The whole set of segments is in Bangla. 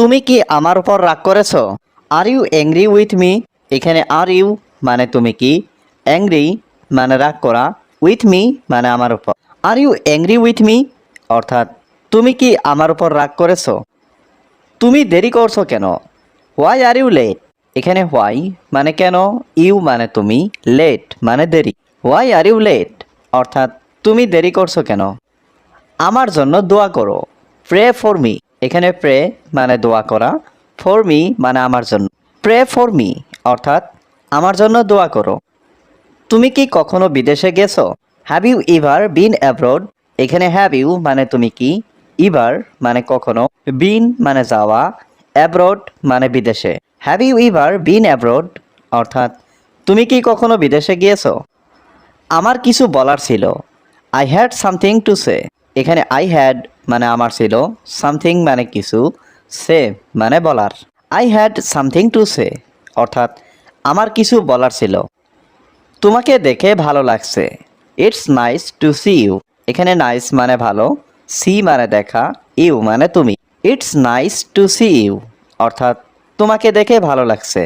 তুমি কি আমার উপর রাগ করেছো? Are you angry with me? এখানে আর ইউ মানে তুমি কি, অ্যাংরি মানে রাগ করা, উইথ মি মানে আমার উপর। Are you angry with me অর্থাৎ তুমি কি আমার উপর রাগ করেছো? তুমি দেরি করছো কেন? Why are you late? এখানে হোয়াই মানে কেন, ইউ মানে তুমি, লেট মানে দেরি। হোয়াই আর ইউ লেট অর্থাৎ তুমি দেরি করছো কেন? আমার জন্য দোয়া করো। Pray for me. এখানে প্রে মানে দোয়া করা, ফর মি মানে আমার জন্য। প্রে ফর মি অর্থাৎ আমার জন্য দোয়া করো। তুমি কি কখনো বিদেশে গেছো? Have you ever been abroad? এখানে হ্যাভ ইউ মানে তুমি কি, ইভার মানে কখনো, বিন মানে যাওয়া, অ্যাব্রড মানে বিদেশে। Have you ever been abroad অর্থাৎ তুমি কি কখনো বিদেশে গিয়েছো? আমার কিছু বলার ছিল। I had something to say. এখানে আই হ্যাড মানে আমার ছিল, সামথিং মানে কিছু, সে মানে বলার। I had something to say অর্থাৎ আমার কিছু বলার ছিল। তোমাকে দেখে ভালো লাগছে। It's nice to see you. এখানে নাইস মানে ভালো, সি মানে দেখা, ইউ মানে তুমি। It's nice to see you অর্থাৎ তোমাকে দেখে ভালো লাগছে।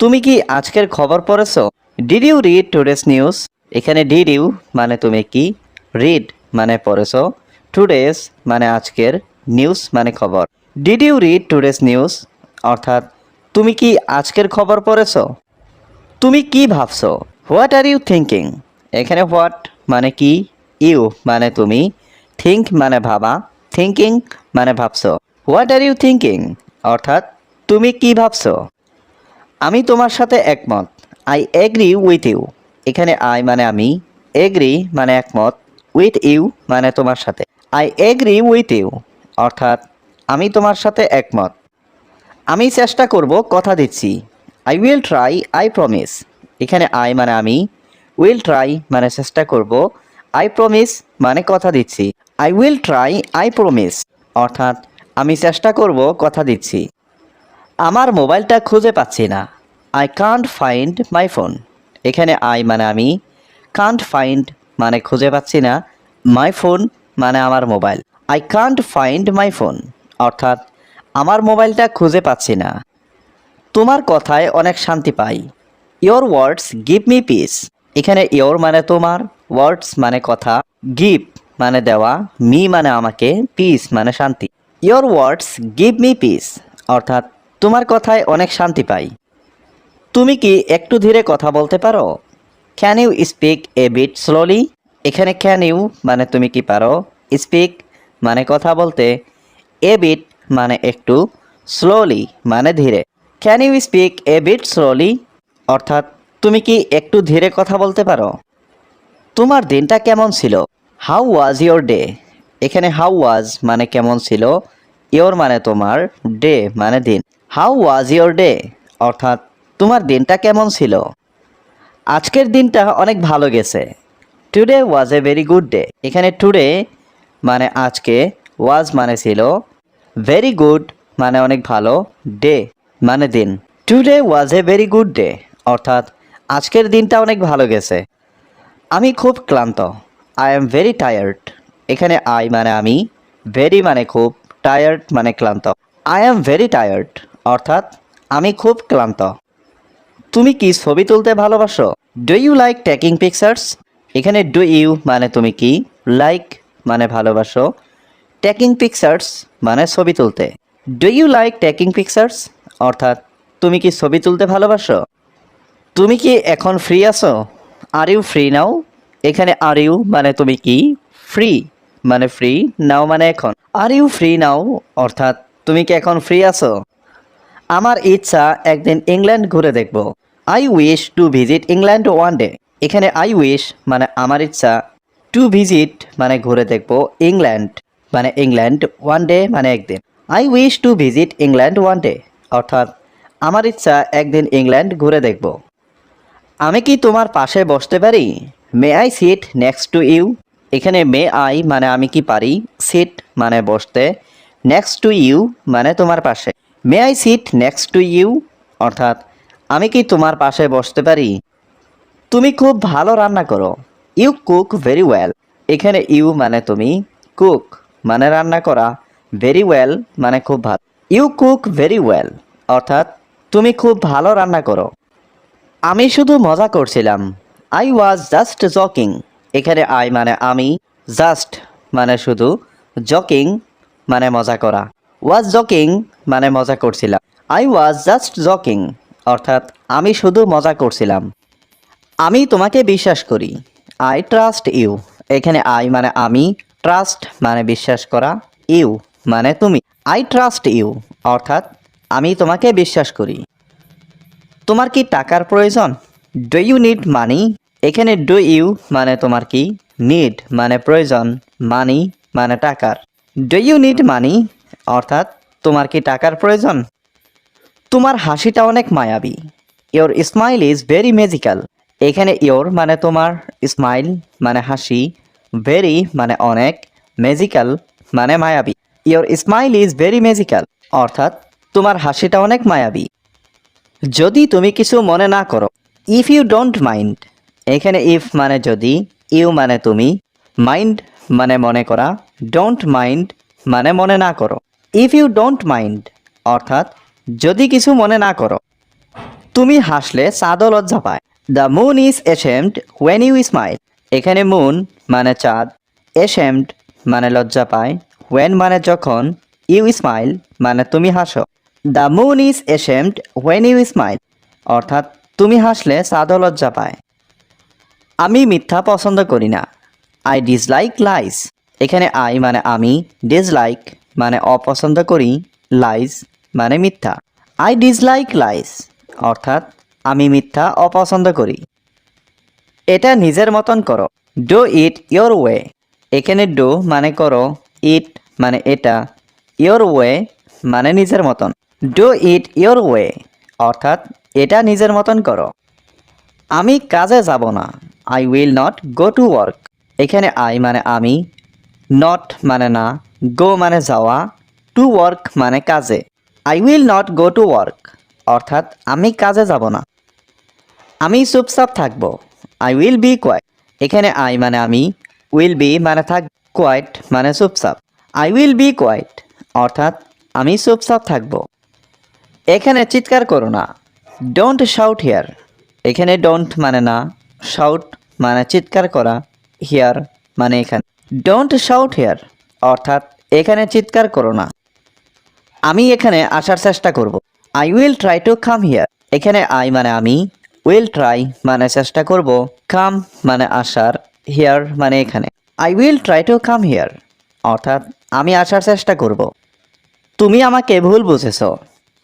তুমি কি আজকের খবর পড়েছো? Did you read today's news? এখানে ডিড ইউ মানে তুমি কি, রিড মানে পড়েছো, টুডেস মানে আজকের, নিউজ মানে খবর। Did you read today's news অর্থাৎ তুমি কি আজকের খবর পড়েছো? তুমি কি ভাবছো? What are you thinking? এখানে হোয়াট মানে কি, ইউ মানে তুমি, থিঙ্ক মানে ভাবা, থিঙ্কিং মানে ভাবছো। হোয়াট আর ইউ থিঙ্কিং অর্থাৎ তুমি কি ভাবছো? আমি তোমার সাথে একমত। I agree with you. এখানে আই মানে আমি, এগ্রি মানে একমত, উইথ ইউ মানে তোমার সাথে। আই এগ্রি উইথ ইউ অর্থাৎ আমি তোমার সাথে একমত। আমি চেষ্টা করব, কথা দিচ্ছি। I will try, I promise. এখানে আই মানে আমি, উইল ট্রাই মানে চেষ্টা করব, আই প্রমিস মানে কথা দিচ্ছি। I will try, I promise অর্থাৎ আমি চেষ্টা করব, কথা দিচ্ছি। আমার মোবাইলটা খুঁজে পাচ্ছি না। I can't find my phone. এখানে আই মানে আমি, কান্ট ফাইন্ড মানে খুঁজে পাচ্ছি না, মাই ফোন মানে আমার mobile. I can't find my phone অর্থাৎ আমার মোবাইলটা খুঁজে পাচ্ছি না। তোমার কথায় অনেক শান্তি পাই। Your words give me peace. এখানে ইয়োর মানে তোমার, ওয়ার্ডস মানে কথা, গিভ মানে দেওয়া, মি মানে আমাকে, পিস মানে শান্তি। Your words give me piece অর্থাৎ তোমার কথায় অনেক শান্তি পাই। তুমি কি একটু ধীরে কথা বলতে পারো? Can you speak a bit slowly? এখানে ক্যান ইউ মানে তুমি কি পারো, স্পিক মানে কথা বলতে, এ বিট মানে একটু, স্লোলি মানে ধীরে। Can you speak a bit slowly অর্থাৎ তুমি কি একটু ধীরে কথা বলতে পারো? তোমার দিনটা কেমন ছিল? How was your day? এখানে হাউ ওয়াজ মানে কেমন ছিল, ইয়োর মানে তোমার, ডে মানে দিন। হাউ ওয়াজ ইয়োর ডে অর্থাৎ তোমার দিনটা কেমন ছিল? আজকের দিনটা অনেক ভালো গেছে। Today was a very good day. এখানে টুডে মানে আজকে, ওয়াজ মানে ছিল, ভেরি গুড মানে অনেক ভালো, ডে মানে দিন। Today was a very good day অর্থাৎ আজকের দিনটা অনেক ভালো গেছে। আমি খুব ক্লান্ত। I am very tired. এখানে আই মানে আমি, ভেরি মানে খুব, টায়ার্ড মানে ক্লান্ত। আই এম ভেরি টায়ার্ড অর্থাৎ আমি খুব ক্লান্ত। তুমি কি ছবি তুলতে ভালোবাসো? Do you like taking pictures? এখানে ডু ইউ মানে তুমি কি, লাইক মানে ভালোবাসো, টেকিং পিকচার্স মানে ছবি তুলতে। Do you like taking pictures অর্থাৎ তুমি কি ছবি তুলতে ভালোবাসো? তুমি কি এখন ফ্রি আছো? Are you free now? এখানে আর ইউ মানে তুমি কি, ফ্রি মানে ফ্রি, নাও মানে এখন। আর ইউ ফ্রি নাও অর্থাৎ তুমি কি এখন ফ্রি আছো? আমার ইচ্ছা একদিন ইংল্যান্ড ঘুরে দেখব। I wish to visit England one day. এখানে আই উইশ মানে আমার ইচ্ছা, টু ভিজিট মানে ঘুরে দেখব, ইংল্যান্ড মানে ইংল্যান্ড, ওয়ান ডে মানে একদিন। I wish to visit England one day অর্থাৎ আমার ইচ্ছা একদিন ইংল্যান্ড ঘুরে দেখব। আমি কি তোমার পাশে বসতে পারি? May I sit next to you? এখানে মে আই মানে আমি কি পারি, সিট মানে বসতে, নেক্সট টু ইউ মানে তোমার পাশে। May I sit next to you অর্থাৎ আমি কি তোমার পাশে বসতে পারি? তুমি খুব ভালো রান্না করো। You cook very well. এখানে ইউ মানে তুমি, কুক মানে রান্না করা, ভেরি ওয়েল মানে খুব ভালো। ইউ কুক ভেরি ওয়েল, অর্থাৎ তুমি খুব ভালো রান্না করো। আমি শুধু মজা করছিলাম, আই ওয়াজ জাস্ট জকিং। এখানে আই মানে আমি, জাস্ট মানে শুধু, জকিং মানে মজা করা, ওয়াজ জকিং মানে মজা করছিলাম। আই ওয়াজ জাস্ট জকিং, অর্থাৎ আমি শুধু মজা করছিলাম। আমি তোমাকে বিশ্বাস করি, আই ট্রাস্ট ইউ। এখানে আই মানে আমি, ট্রাস্ট মানে বিশ্বাস করা, ইউ মানে তুমি। আই ট্রাস্ট ইউ, অর্থাৎ আমি তোমাকে বিশ্বাস করি। তোমার কি টাকার প্রয়োজন? Do you need money? এখানে ডু ইউ মানে তোমার কি, নিড মানে প্রয়োজন, মানি মানে টাকার। ডু ইউ নিড মানি, অর্থাৎ তোমার কি টাকার প্রয়োজন? তোমার হাসিটা অনেক মায়াবী। Your smile is very magical. এখানে ইয়োর মানে তোমার, স্মাইল মানে হাসি, ভেরি মানে অনেক, ম্যাজিক্যাল মানে মায়াবী। Your smile is very magical, অর্থাৎ তোমার হাসিটা অনেক মায়াবী। যদি তুমি কিছু মনে না করো, ইফ ইউ ডোন্ট মাইন্ড। এখানে ইফ মানে যদি, ইউ মানে তুমি, মাইন্ড মানে মনে করা, ডোন্ট মাইন্ড মানে মনে না করো। ইফ ইউ ডোন্ট মাইন্ড, অর্থাৎ যদি কিছু মনে না করো। তুমি হাসলে চাঁদও লজ্জা পায়। The moon is ashamed when you smile. এখানে মুন মানে চাঁদ, এশেমড মানে লজ্জা পায়, হোয়েন মানে যখন, ইউ স্মাইল মানে তুমি হাসো। The moon is ashamed when you smile, অর্থাৎ তুমি হাসলে চাঁদও লজ্জা পায়। আমি মিথ্যা পছন্দ করি না, আই ডিসলাইক লাইস। এখানে আই মানে আমি, ডিসলাইক মানে অপছন্দ করি, লাইস মানে মিথ্যা। আই ডিসলাইক লাইস, অর্থাৎ আমি মিথ্যা অপছন্দ করি। এটা নিজের মতন করো, ডু ইট ইয়োর ওয়ে। এখানে ডু মানে করো, ইট মানে এটা, ইয়োর ওয়ে মানে নিজের মতন। ডু ইট ইয়োর ওয়ে, অর্থাৎ এটা নিজের মতন করো। আমি কাজে যাব না, I will not go to work. এখানে আই মানে আমি, নট মানে না, গো মানে যাওয়া, টু ওয়ার্ক মানে কাজে। I will not go to work, অর্থাৎ আমি কাজে যাব না। আমি চুপচাপ থাকবো, আই উইল বি কোয়াইট। এখানে আই মানে আমি, উইল বি মানে থাক, কোয়াইট মানে চুপচাপ। আই উইল বি কোয়াইট, অর্থাৎ আমি চুপচাপ থাকবো। এখানে চিৎকার করো না, ডোন্ট শাউট হিয়ার। এখানে ডোন্ট মানে না, শাউট মানে চিৎকার করা, হিয়ার মানে এখানে। ডোন্ট শাউট হিয়ার, অর্থাৎ এখানে চিৎকার করো না। আমি এখানে আসার চেষ্টা করব, I will try to come here. এখানে আই মানে আমি, উইল ট্রাই মানে চেষ্টা করব, কাম মানে আসার, হিয়ার মানে এখানে। I will try to come here, অর্থাৎ আমি আসার চেষ্টা করব। তুমি আমাকে ভুল বুঝেছ,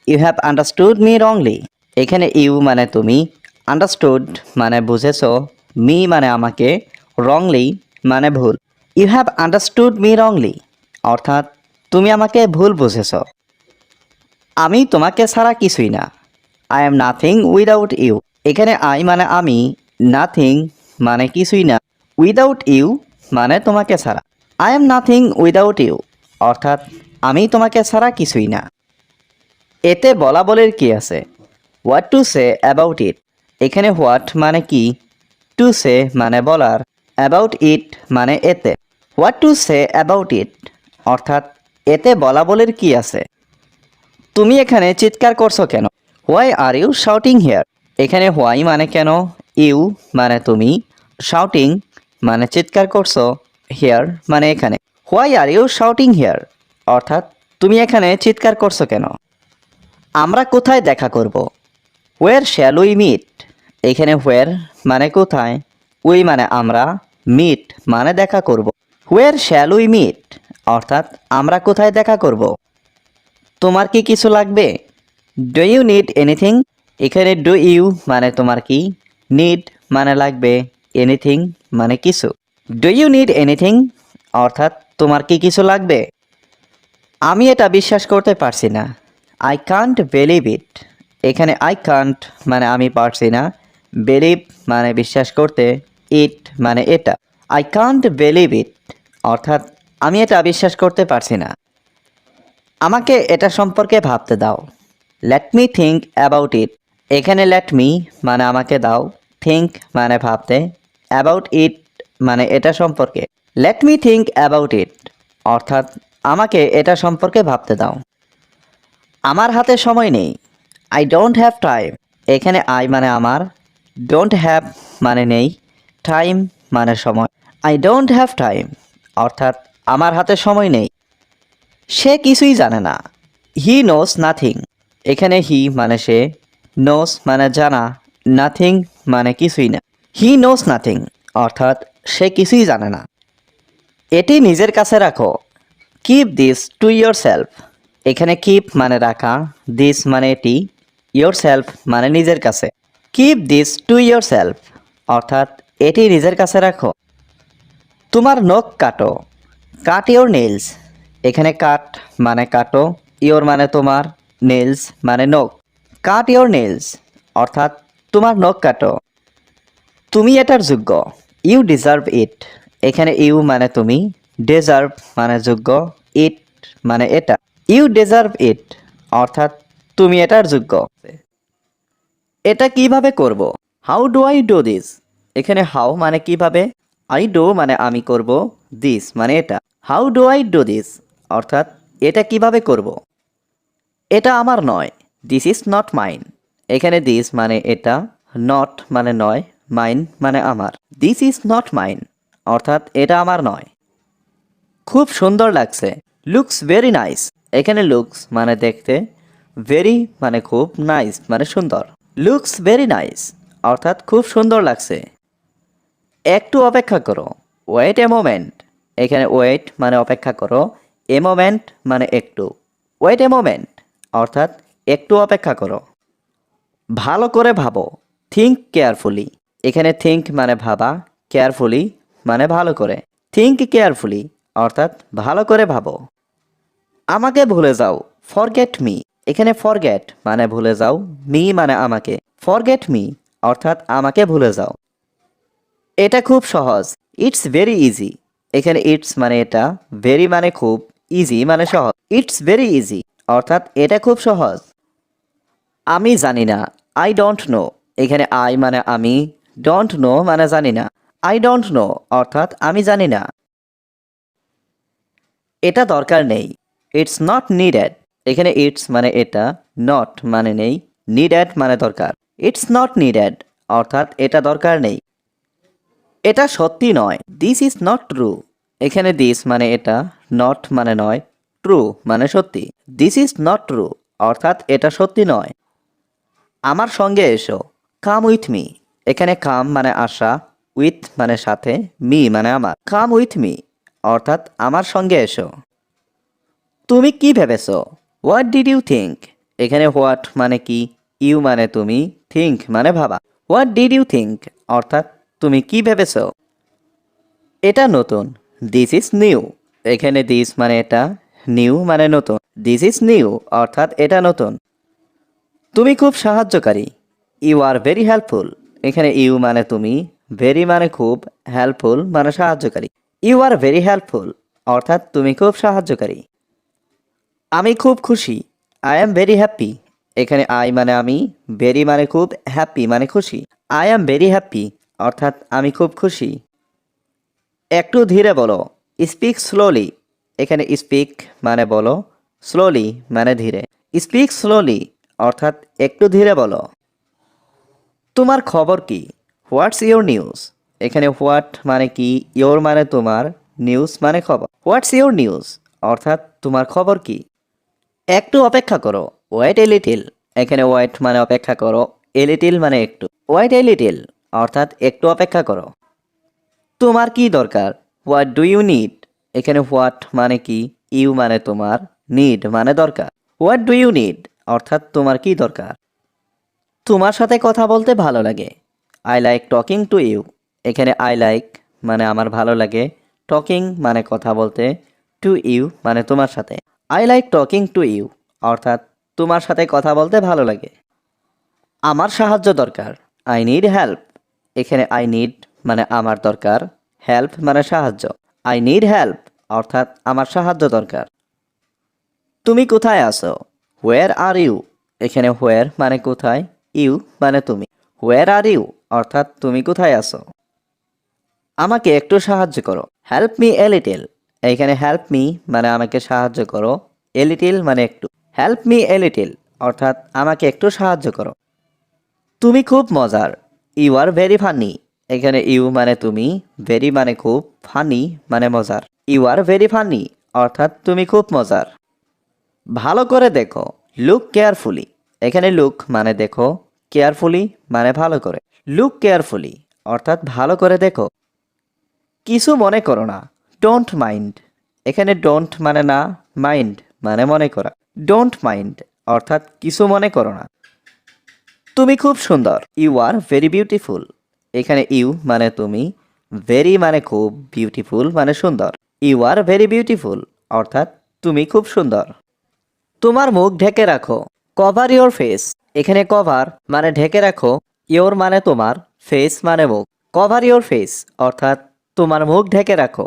you have understood me wrongly. এখানে ইউ মানে তুমি, আন্ডারস্টুড মানে বুঝেছ, মি মানে আমাকে, রংলি মানে ভুল। You have understood me wrongly, অর্থাৎ তুমি আমাকে ভুল বুঝেছ। আমি তোমাকে ছাড়া কিছুই না, I am nothing without you. এখানে আই মানে আমি, নাথিং মানে কিছুই না, উইদাউট ইউ মানে তোমাকে ছাড়া। I am nothing without you, অর্থাৎ আমি তোমাকে ছাড়া কিছুই না। এতে বলা বলের কি আছে, what to say about it. এখানে হোয়াট মানে কি, টু সে মানে বলার, অ্যাবাউট ইট মানে এতে। What to say about it, অর্থাৎ এতে বলা বলের কি আছে। তুমি এখানে চিৎকার করছো কেন, why are you shouting here. এখানে হোয়াই মানে কেন, ইউ মানে তুমি, শাউটিং মানে চিৎকার করছো, হিয়ার মানে এখানে। Why are you shouting here, অর্থাৎ তুমি এখানে চিৎকার করছো কেন। আমরা কোথায় দেখা করব, হোয়ার শ্যাল উই মিট। এখানে হোয়ার মানে কোথায়, উই মানে আমরা, মিট মানে দেখা করব। হোয়ার শ্যাল উই মিট, অর্থাৎ আমরা কোথায় দেখা করব। তোমার কি কিছু লাগবে, ডু ইউ নিড এনিথিং। এখানে ডু ইউ মানে তোমার কি, নিড মানে লাগবে, এনিথিং মানে কিছু। ডু ইউ নিড এনিথিং, অর্থাৎ তোমার কি কিছু লাগবে। আমি এটা বিশ্বাস করতে পারছি না, আই কান্ট বিলিভ ইট। এখানে আই কান্ট মানে আমি পারছি না, বিলিভ মানে বিশ্বাস করতে, ইট মানে এটা। আই কান্ট বিলিভ ইট, অর্থাৎ আমি এটা বিশ্বাস করতে পারছি না। আমাকে এটা সম্পর্কে ভাবতে দাও, let me think about it. এখানে লেট মি মানে আমাকে দাও, থিঙ্ক মানে ভাবতে, অ্যাবাউট ইট মানে এটা সম্পর্কে। Let me think about it, অর্থাৎ আমাকে এটা সম্পর্কে ভাবতে দাও। আমার হাতে সময় নেই। I don't have time. এখানে আই মানে আমার, ডোন্ট হ্যাভ মানে নেই, টাইম মানে সময়। আই ডোন্ট হ্যাভ টাইম অর্থাৎ আমার হাতে সময় নেই। সে কিছুই জানে না। হি নোস নাথিং। এখানে হি মানে সে, নোস মানে জানা, নাথিং মানে কিছুই না। হি নোস নাথিং অর্থাৎ সে কিছুই জানে না। এটি নিজের কাছে রাখো। Keep this to your self. এখানে কিপ মানে রাখা, দিস মানে এটি, ইয়োর সেলফ মানে নিজের কাছে। Keep this to your self অর্থাৎ এটি নিজের কাছে রাখো। তোমার নখ কাটো। কাট ইয়োর নেলস। এখানে কাট মানে কাটো, ইয়োর মানে তোমার, নেলস মানে নখ। কাট ইয়োর নেলস অর্থাৎ তোমার নখ কাটো। তুমি এটার যোগ্য। You deserve it. এখানে ইউ মানে তুমি, ডিজার্ভ মানে যোগ্য, ইট মানে এটা। ইউ ডিজার্ভ ইট অর্থাৎ তুমি এটার যোগ্য। এটা কিভাবে করব? How do I do this. এখানে হাউ মানে কিভাবে, আই ডু মানে আমি করব, দিস মানে এটা। How do I do this অর্থাৎ এটা কিভাবে করব। এটা আমার নয়। This is not mine. এখানে দিস মানে এটা, নট মানে নয়, মাইন মানে আমার। দিস ইজ নট মাইন অর্থাৎ এটা আমার নয়। খুব সুন্দর লাগছে। Looks very nice. এখানে লুকস মানে দেখতে, ভেরি মানে খুব, নাইস মানে সুন্দর। লুকস ভেরি নাইস অর্থাৎ খুব সুন্দর লাগছে। একটু অপেক্ষা করো। Wait a moment. এখানে ওয়েট মানে অপেক্ষা করো, এ মোমেন্ট মানে একটু। ওয়েট এ মোমেন্ট অর্থাৎ একটু অপেক্ষা করো। ভালো করে ভাবো। Think carefully. এখানে থিঙ্ক মানে ভাবা, কেয়ারফুলি মানে ভালো করে। থিঙ্ক কেয়ারফুলি অর্থাৎ ভালো করে ভাবো। আমাকে ভুলে যাও। Forget me. এখানে ফরগেট মানে ভুলে যাও, মি মানে আমাকে। ফরগেট মি অর্থাৎ আমাকে ভুলে যাও। এটা খুব সহজ। It's very easy. এখানে ইটস মানে এটা, ভেরি মানে খুব, ইজি মানে সহজ। ইটস ভেরি ইজি অর্থাৎ এটা খুব সহজ। আমি জানি না। I don't know. এখানে আই মানে আমি, ডোন্ট নো মানে জানি না। আই ডোন্ট নো অর্থাৎ আমি জানি না। এটা দরকার নেই। It's not needed. এখানে ইটস মানে এটা, নট মানে নেই, নিডেড মানে দরকার। ইটস নট নিডেড অর্থাৎ এটা দরকার নেই। এটা সত্যি নয়। This is not true. এখানে দিস মানে এটা, নট মানে নয়, ট্রু মানে সত্যি। দিস ইজ নট ট্রু অর্থাৎ এটা সত্যি নয়। আমার সঙ্গে এসো। Come with me. এখানে কাম মানে আসা, উইথ মানে সাথে, মি মানে আমার। কাম উইথ মি অর্থাৎ আমার সঙ্গে এসো। তুমি কি ভেবেছো? What did you think. এখানে হোয়াট মানে কি, ইউ মানে তুমি, থিঙ্ক মানে ভাবা। হোয়াট ডিড ইউ থিঙ্ক অর্থাৎ তুমি কি ভেবেছো। এটা নতুন। This is new. এখানে দিস মানে এটা, নিউ মানে নতুন। দিস ইজ নিউ অর্থাৎ এটা নতুন। তুমি খুব সাহায্যকারী। You are very helpful. এখানে ইউ মানে তুমি, ভেরি মানে খুব, হেল্পফুল মানে সাহায্যকারী। ইউ আর ভেরি হেল্পফুল অর্থাৎ তুমি খুব সাহায্যকারী। আমি খুব খুশি। I am very happy. এখানে আই মানে আমি, ভেরি মানে খুব, হ্যাপি মানে খুশি। আই অ্যাম ভেরি হ্যাপি অর্থাৎ আমি খুব খুশি। একটু ধীরে বলো। Speak slowly. এখানে স্পিক মানে বলো, স্লোলি মানে ধীরে। স্পিক স্লোলি অর্থাৎ একটু ধীরে বলো। তোমার খবর কি? What's your news. এখানে হোয়াট মানে কি, ইয়োর মানে তোমার, নিউজ মানে খবর। হোয়াটস ইয়োর নিউজ অর্থাৎ তোমার খবর কি। একটু অপেক্ষা করো। Wait a little. এখানে ওয়েট মানে অপেক্ষা করো, এ লিটিল মানে একটু। ওয়েট এ লিটিল অর্থাৎ একটু অপেক্ষা করো। তোমার কি দরকার? What do you need. এখানে হোয়াট মানে কি, ইউ মানে তোমার, নিড মানে দরকার। হোয়াট ডু ইউ নিড অর্থাৎ তোমার কি দরকার। তোমার সাথে কথা বলতে ভালো লাগে। I like talking to you. এখানে আই লাইক মানে আমার ভালো লাগে, টকিং মানে কথা বলতে, টু ইউ মানে তোমার সাথে। I like talking to you অর্থাৎ তোমার সাথে কথা বলতে ভালো লাগে। আমার সাহায্য দরকার। I need help. এখানে আই নিড মানে আমার দরকার, হেল্প মানে সাহায্য। আই নিড হেল্প অর্থাৎ আমার সাহায্য দরকার। তুমি কোথায় আছো? হোয়ার আর ইউ। এখানে হোয়ার মানে কোথায়, ইউ মানে তুমি। হোয়ার আর ইউ অর্থাৎ তুমি কোথায় আছো। আমাকে একটু সাহায্য করো। Help me a little. এখানে হেল্প মি মানে আমাকে সাহায্য করো, এ লিটিল মানে একটু। হেল্প মি এ লিটিল অর্থাৎ আমাকে একটু সাহায্য করো। তুমি খুব মজার, ইউ আর ভেরি ফানি। এখানে ইউ মানে তুমি, ভেরি মানে খুব, ফানি মানে মজার। ইউ আর ভেরি ফানি অর্থাৎ তুমি খুব মজার। ভালো করে দেখো, লুক কেয়ারফুলি। এখানে লুক মানে দেখো, কেয়ারফুলি মানে ভালো করে। লুক কেয়ারফুলি অর্থাৎ ভালো করে দেখো। কিছু মনে করো না, ডোন্ট মাইন্ড। এখানে ডোন্ট মানে না, মাইন্ড মানে মনে করা। ডোন্ট মাইন্ড অর্থাৎ কিছু মনে করো না। তুমি খুব সুন্দর, ইউ আর ভেরি বিউটিফুল। এখানে ইউ মানে তুমি, ভেরি মানে খুব, বিউটিফুল মানে সুন্দর। ইউ আর ভেরি বিউটিফুল অর্থাৎ তুমি খুব সুন্দর। তোমার মুখ ঢেকে রাখো, কভার ইওর ফেস। এখানে কভার মানে ঢেকে রাখো, ইওর মানে তোমার, ফেস মানে মুখ। কভার ইওর ফেস অর্থাৎ তোমার মুখ ঢেকে রাখো।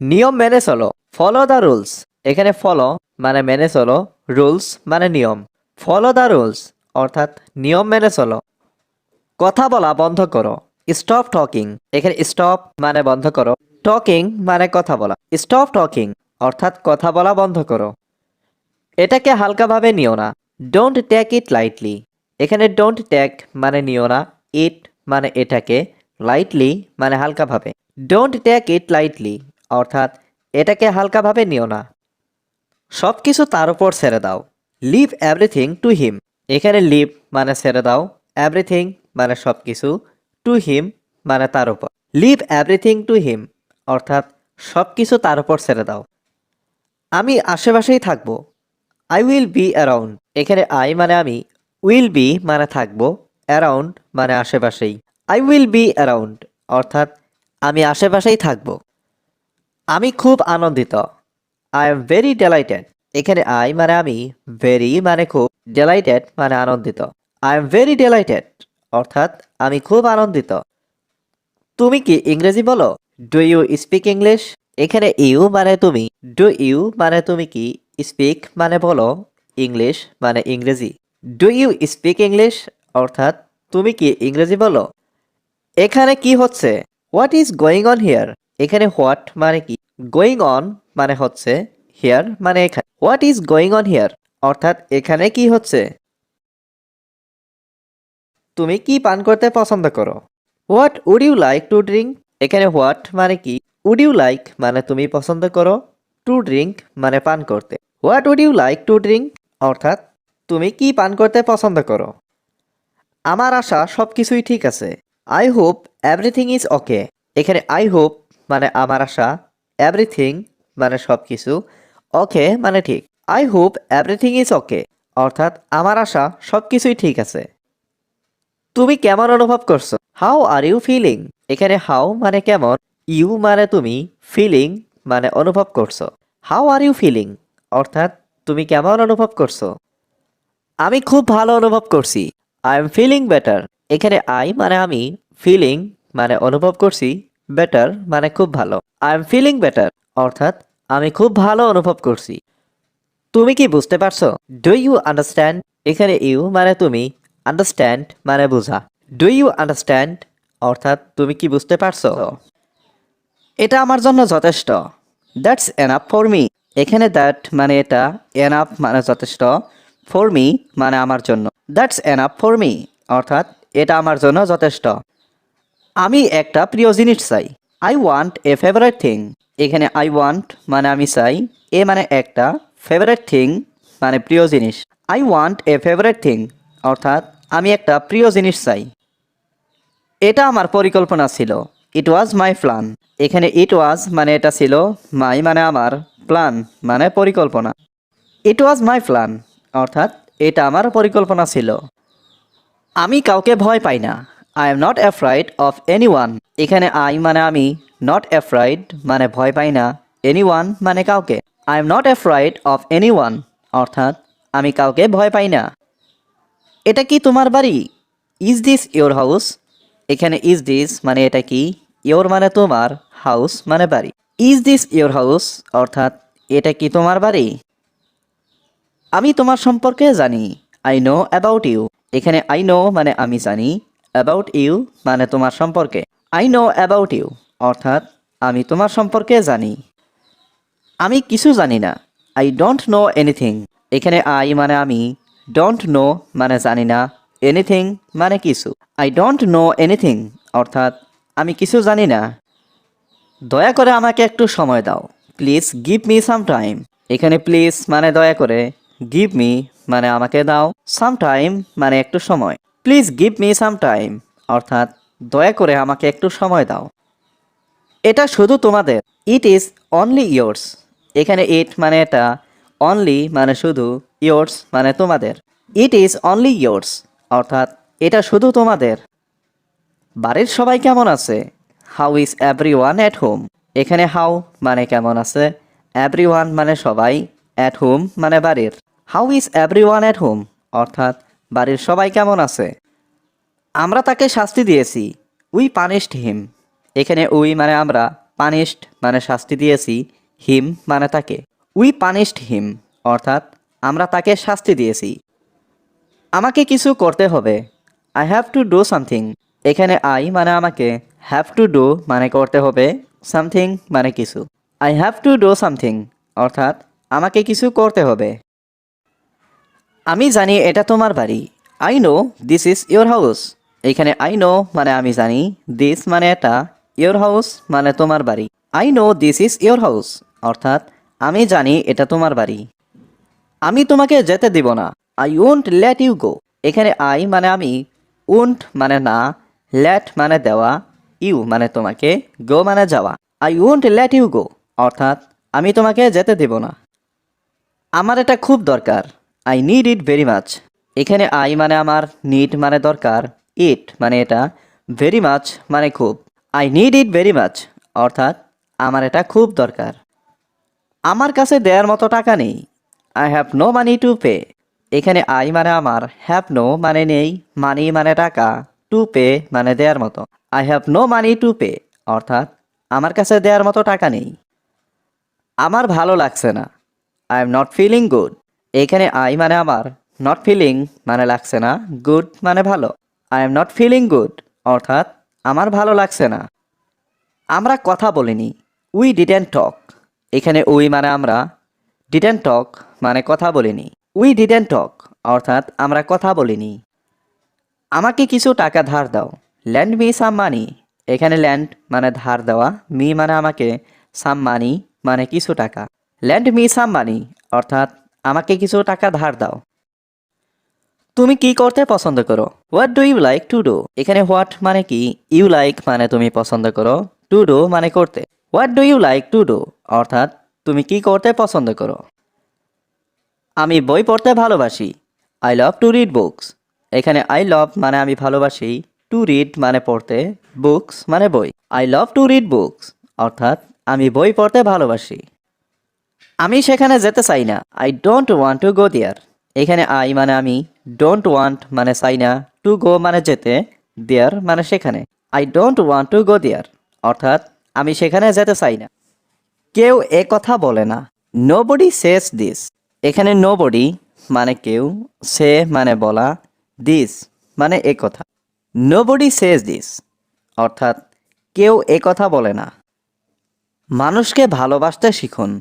নিয়ম মেনে চলো, ফলো দ্য রুলস। এখানে ফলো মানে মেনে চলো, রুলস মানে নিয়ম। ফলো দ্য রুলস অর্থাৎ নিয়ম মেনে চলো। কথা বলা বন্ধ করো, স্টপ টকিং। এখানে স্টপ মানে বন্ধ করো, টকিং মানে কথা বলা। স্টপ টকিং অর্থাৎ কথা বলা বন্ধ করো। এটাকে হালকাভাবে নিও না, ডোন্ট টেক ইট লাইটলি। এখানে ডোন্ট টেক মানে নিও না, ইট মানে এটাকে, লাইটলি মানে হালকাভাবে। ডোন্ট টেক ইট লাইটলি অর্থাৎ এটাকে হালকাভাবে নিও না। সব কিছু তার উপর ছেড়ে দাও, লিভ এভরিথিং টু হিম। এখানে লিভ মানে ছেড়ে দাও, এভরিথিং মানে সব কিছু, টু হিম মানে তার উপর। লিভ এভরিথিং টু হিম অর্থাৎ সব কিছু তার উপর ছেড়ে দাও। আমি আশেপাশেই থাকবো, আই উইল বি অ্যারাউন্ড। এখানে আই মানে আমি, উইল বি মানে থাকবো, অ্যারাউন্ড মানে আশেপাশেই। আই উইল বি অ্যারাউন্ড অর্থাৎ আমি আশেপাশেই থাকবো। আমি খুব আনন্দিত, আই এম ভেরি ডেলাইটেড। এখানে আই মানে আমি, ভেরি মানে খুব, ডেলাইটেড মানে আনন্দিত। আই এম ভেরি ডেলাইটেড অর্থাৎ আমি খুব আনন্দিত। তুমি কি ইংরেজি বলো, ডু ইউ স্পিক ইংলিশ। এখানে ইউ মানে তুমি, ডু ইউ মানে তুমি কি, স্পিক মানে বলো, ইংলিশ মানে ইংরেজি। ডু ইউ স্পিক ইংলিশ অর্থাৎ তুমি কি ইংরেজি বলো। এখানে কি হচ্ছে, what is going on here. এখানে হোয়াট মানে কি, গোয়িং অন মানে হচ্ছে, হিয়ার মানে এখানে। What is going on here অর্থাৎ এখানে কি হচ্ছে। তুমি কি পান করতে পছন্দ করো, what would you like to drink. এখানে হোয়াট মানে কি, উড ইউ লাইক মানে তুমি পছন্দ করো, টু ড্রিঙ্ক মানে পান করতে। What would you like to drink অর্থাৎ তুমি কি পান করতে পছন্দ করো। আমার আশা সব কিছুই ঠিক আছে, I hope everything is okay. এখানে আই হোপ মানে আমার আশা, এভরিথিং মানে সব কিছু, ওকে মানে ঠিক। I hope everything is okay অর্থাৎ আমার আশা সব কিছুই ঠিক আছে। তুমি কেমন অনুভব করছো, হাউ আর ইউ ফিলিং। এখানে হাউ মানে কেমন, ইউ মানে তুমি, ফিলিং মানে অনুভব করছো। হাউ আর ইউ ফিলিং অর্থাৎ তুমি কেমন অনুভব করছো। আমি খুব ভালো অনুভব করছি, আই এম ফিলিং বেটার। এখানে আই মানে আমি, ফিলিং মানে অনুভব করছি, বেটার মানে খুব ভালো। আই এম ফিলিং বেটার অর্থাৎ আমি খুব ভালো অনুভব করছি। তুমি কি বুঝতে পারছো, ডু ইউ আন্ডারস্ট্যান্ড। এখানে ইউ মানে তুমি, আন্ডারস্ট্যান্ড মানে বোঝা। ডু ইউ আন্ডারস্ট্যান্ড অর্থাৎ তুমি কি বুঝতে পারছো। এটা আমার জন্য যথেষ্ট, দ্যাটস এনাফ ফর মি। এখানে দ্যাট মানে এটা, এনাফ মানে যথেষ্ট, ফর মি মানে আমার জন্য। দ্যাটস এনাফ ফর মি অর্থাৎ এটা আমার জন্য যথেষ্ট। আমি একটা প্রিয় জিনিস চাই, I want a favourite thing. এখানে আই ওয়ান্ট মানে আমি চাই, এ মানে একটা, ফেভারিট থিং মানে প্রিয় জিনিস। I want a favourite thing অর্থাৎ আমি একটা প্রিয় জিনিস চাই। এটা আমার পরিকল্পনা ছিল, ইট ওয়াজ মাই প্ল্যান। এখানে ইট ওয়াজ মানে এটা ছিল, মাই মানে আমার, প্ল্যান মানে পরিকল্পনা। ইট ওয়াজ মাই প্ল্যান অর্থাৎ এটা আমার পরিকল্পনা ছিল। আমি কাউকে ভয় পাই না, I am not afraid of any one. এখানে আই মানে আমি, নট অ্যাফ্রাইড মানে ভয় পাই না, এনি ওয়ান মানে কাউকে। I am not afraid of any one অর্থাৎ আমি কাউকে ভয় পাই না। এটা কি তোমার বাড়ি, ইজ দিস ইয়োর হাউস। এখানে ইজ দিস মানে এটা কি, ইয়োর মানে তোমার, হাউস মানে বাড়ি। ইজ দিস ইয়োর হাউস অর্থাৎ এটা কি তোমার বাড়ি। আমি তোমার সম্পর্কে জানি, আই নো অ্যাবাউট ইউ। এখানে আই নো মানে আমি জানি, অ্যাবাউট ইউ মানে তোমার সম্পর্কে। আই নো অ্যাবাউট ইউ অর্থাৎ আমি তোমার সম্পর্কে জানি। আমি কিছু জানি না, আই ডোন্ট নো এনিথিং। এখানে আই মানে আমি, ডোন্ট নো মানে জানি না, এনিথিং মানে কিছু। আই ডোন্ট নো এনিথিং অর্থাৎ আমি কিছু জানি না। দয়া করে আমাকে একটু সময় দাও, please give me some time. এখানে প্লিজ মানে দয়া করে, গিভ মি মানে আমাকে দাও, সাম টাইম মানে একটু সময়। Please give me some time অর্থাৎ দয়া করে আমাকে একটু সময় দাও। এটা শুধু তোমাদের, ইট ইজ অনলি ইয়োর্স। এখানে ইট মানে এটা, অনলি মানে শুধু, ইয়োর্স মানে তোমাদের। ইট ইজ অনলি ইয়োর্স অর্থাৎ এটা শুধু তোমাদের। বাড়ির সবাই কেমন আছে? How is everyone at home. এখানে হাউ মানে কেমন আছে, এভরিওয়ান মানে সবাই, অ্যাট হোম মানে বাড়ির। How is everyone at home অর্থাৎ বাড়ির সবাই কেমন আছে। আমরা তাকে শাস্তি দিয়েছি, উই পানিশড হিম। এখানে উই মানে আমরা, পানিশড মানে শাস্তি দিয়েছি, হিম মানে তাকে। উই পানিশড হিম অর্থাৎ আমরা তাকে শাস্তি দিয়েছি। আমাকে কিছু করতে হবে, I have to do something. এখানে আই মানে আমাকে, হ্যাভ টু ডু মানে করতে হবে, সামথিং মানে কিছু। I have to do something অর্থাৎ আমাকে কিছু করতে হবে। আমি জানি এটা তোমার বাড়ি, I know this is your house. এখানে আই নো মানে আমি জানি, দিস মানে এটা, ইয়োর হাউস মানে তোমার বাড়ি। I know this is your house অর্থাৎ আমি জানি এটা তোমার বাড়ি। আমি তোমাকে যেতে দিব না, I won't let you go. এখানে আই মানে আমি, ওন্ট মানে না, লেট মানে দেওয়া, ইউ মানে তোমাকে, গো মানে যাওয়া। I won't let you go অর্থাৎ আমি তোমাকে যেতে দিব না। আমার এটা খুব দরকার, I need it very much. এখানে আই মানে আমার, নিড মানে দরকার, ইট মানে এটা, ভেরি মাচ মানে খুব। I need it very much অর্থাৎ আমার এটা খুব দরকার। আমার কাছে দেওয়ার মতো টাকা নেই, I have no money to pay. এখানে আই মানে আমার, হ্যাভ নো মানে নেই, মানি মানে টাকা, টু পে মানে দেওয়ার মতো। I have no money to pay অর্থাৎ আমার কাছে দেওয়ার মতো টাকা নেই। আমার ভালো লাগছে না, I am not feeling good. এখানে আই মানে আমার, নট ফিলিং মানে লাগছে না, গুড মানে ভালো। I am not feeling good অর্থাৎ আমার ভালো লাগছে না। আমরা কথা বলিনি, উই ডিডেন্ট টক। এখানে উই মানে আমরা, ডিডেন্ট টক মানে কথা বলিনি। উই ডিডেন্ট টক অর্থাৎ আমরা কথা বলিনি। আমাকে কিছু টাকা ধার দাও, ল্যান্ড মি সাম মানি। এখানে ল্যান্ড মানে ধার দেওয়া, মি মানে আমাকে, সাম মানি মানে কিছু টাকা। ল্যান্ড মি সাম মানি অর্থাৎ আমাকে কিছু টাকা ধার দাও। তুমি কি করতে পছন্দ করো? What do you like to do. এখানে হোয়াট মানে কি, ইউ লাইক মানে তুমি পছন্দ করো, টু ডু মানে করতে। What do you like to do অর্থাৎ তুমি কি করতে পছন্দ করো। আমি বই পড়তে ভালোবাসি, I love to read books. এখানে আই লাভ মানে আমি ভালোবাসি, টু রিড মানে পড়তে, বুকস মানে বই। I love to read books অর্থাৎ আমি বই পড়তে ভালোবাসি। আমি সেখানে যেতে চাই না, I don't want to go there. এখানে আই মানে আমি, ডোন্ট ওয়ান্ট মানে চাই না, টু গো মানে যেতে, দেয়ার মানে সেখানে। I don't want to go there অর্থাৎ আমি সেখানে যেতে চাই না। কেউ এ কথা বলে না, নোবডি সেজ দিস। এখানে নোবডি মানে কেউ, সে মানে বলা, দিস মানে এ কথা। নোবডি সেজ দিস অর্থাৎ কেউ এ কথা বলে না। মানুষকে ভালোবাসতে শিখুন,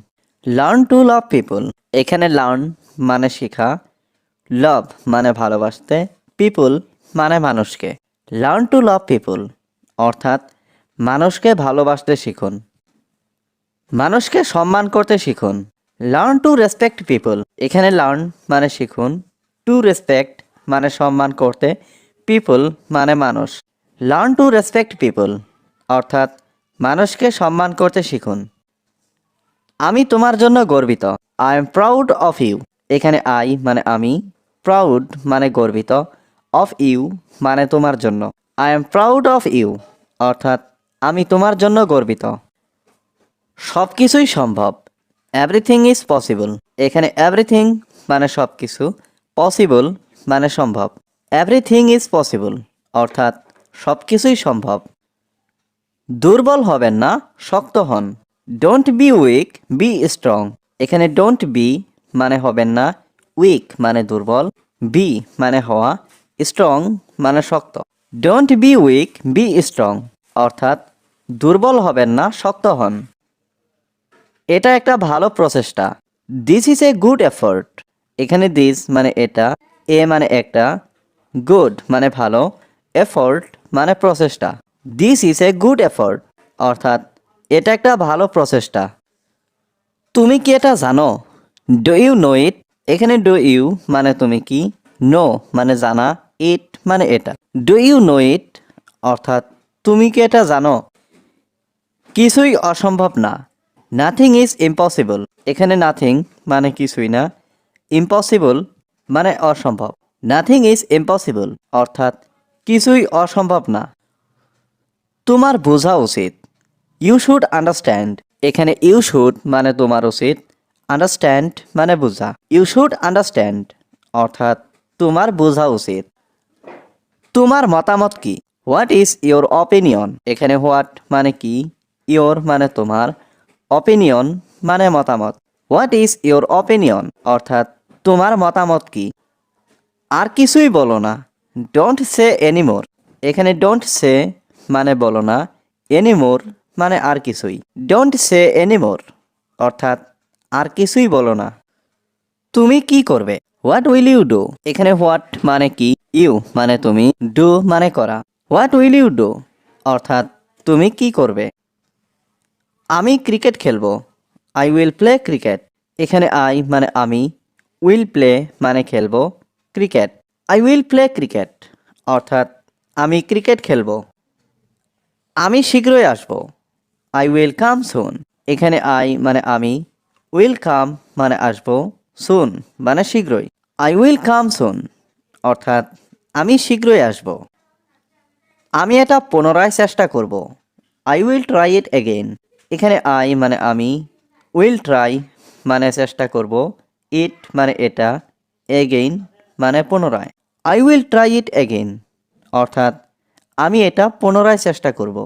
লার্ন টু লাভ পিপল। এখানে লার্ন মানে শেখা, লাভ মানে ভালোবাসতে, পিপল মানে মানুষকে। লার্ন টু লাভ পিপল অর্থাৎ মানুষকে ভালোবাসতে শিখুন। মানুষকে সম্মান করতে শিখুন, লার্ন টু রেসপেক্ট পিপল। এখানে লার্ন মানে শিখুন, টু রেসপেক্ট মানে সম্মান করতে, পিপল মানে মানুষ। লার্ন টু রেসপেক্ট পিপল অর্থাৎ মানুষকে সম্মান করতে শিখুন। আমি তোমার জন্য গর্বিত, I am proud of you. এখানে আই মানে আমি, প্রাউড মানে গর্বিত, অফ ইউ মানে তোমার জন্য। I am proud of you অর্থাৎ আমি তোমার জন্য গর্বিত। সব কিছুই সম্ভব, এভরিথিং ইজ পসিবল। এখানে এভরিথিং মানে সব কিছু, পসিবল মানে সম্ভব। এভরিথিং ইজ পসিবল অর্থাৎ সব কিছুই সম্ভব। দুর্বল হবেন না, শক্ত হন, don't be week be strong. এখানে ডোন্ট বি মানে হবেন না, উইক মানে দুর্বল, বি মানে হওয়া, স্ট্রং মানে শক্ত। Don't be week be strong অর্থাৎ দুর্বল হবেন না, শক্ত হন। এটা একটা ভালো প্রচেষ্টা, this is a good effort. এখানে দিস মানে এটা, এ মানে একটা, গুড মানে ভালো, এফোর্ট মানে প্রচেষ্টা। This is a good effort, অর্থাৎ এটা একটা ভালো প্রচেষ্টা। তুমি কি এটা জানো? ডু ইউ নো ইট? এখানে ডু ইউ মানে তুমি কি, নো মানে জানা, ইট মানে এটা। ডু ইউ নো ইট অর্থাৎ তুমি কি এটা জানো? কিছুই অসম্ভব না, নাথিং ইজ ইম্পসিবল। এখানে নাথিং মানে কিছুই না, ইম্পসিবল মানে অসম্ভব। নাথিং ইজ ইম্পসিবল অর্থাৎ কিছুই অসম্ভব না। তোমার বোঝা উচিত, ইউ শুড আন্ডারস্ট্যান্ড। এখানে ইউ শুড মানে তোমার উচিত, আন্ডারস্ট্যান্ড মানে বোঝা। ইউ শুড আন্ডারস্ট্যান্ড অর্থাৎ তোমার বোঝা উচিত। তোমার মতামত কি? What is your opinion? এখানে হোয়াট মানে কি, ইয়োর মানে তোমার, অপিনিয়ন মানে মতামত। হোয়াট ইজ ইয়োর অপিনিয়ন অর্থাৎ তোমার মতামত কি? আর কিছুই বলো না, ডোন্ট সে এনিমোর। এখানে ডোন্ট সে মানে বলো না, এনিমোর মানে আর কিছুই। ডোন্ট সে এনিমোর অর্থাৎ আর কিছুই বলো না। তুমি কি করবে? What will you do? এখানে হোয়াট মানে কি, ইউ মানে তুমি, ডু মানে করা। হোয়াট উইল ইউ ডু অর্থাৎ তুমি কি করবে? আমি ক্রিকেট খেলবো, আই উইল প্লে ক্রিকেট। এখানে আই মানে আমি, উইল প্লে মানে খেলবো, cricket. I will play cricket অর্থাৎ আমি ক্রিকেট খেলবো। আমি শীঘ্রই আসবো, আই উইল কাম সুন। এখানে আই মানে আমি, উইল কাম মানে আসবো, সুন মানে শীঘ্রই। আই উইল কাম সুন অর্থাৎ আমি শীঘ্রই আসবো। আমি এটা পুনরায় চেষ্টা করব, I will try it again. এখানে আই মানে আমি, উইল ট্রাই মানে চেষ্টা করব, ইট মানে এটা, এগেইন মানে পুনরায়। I will try it again অর্থাৎ আমি এটা পুনরায় চেষ্টা করব।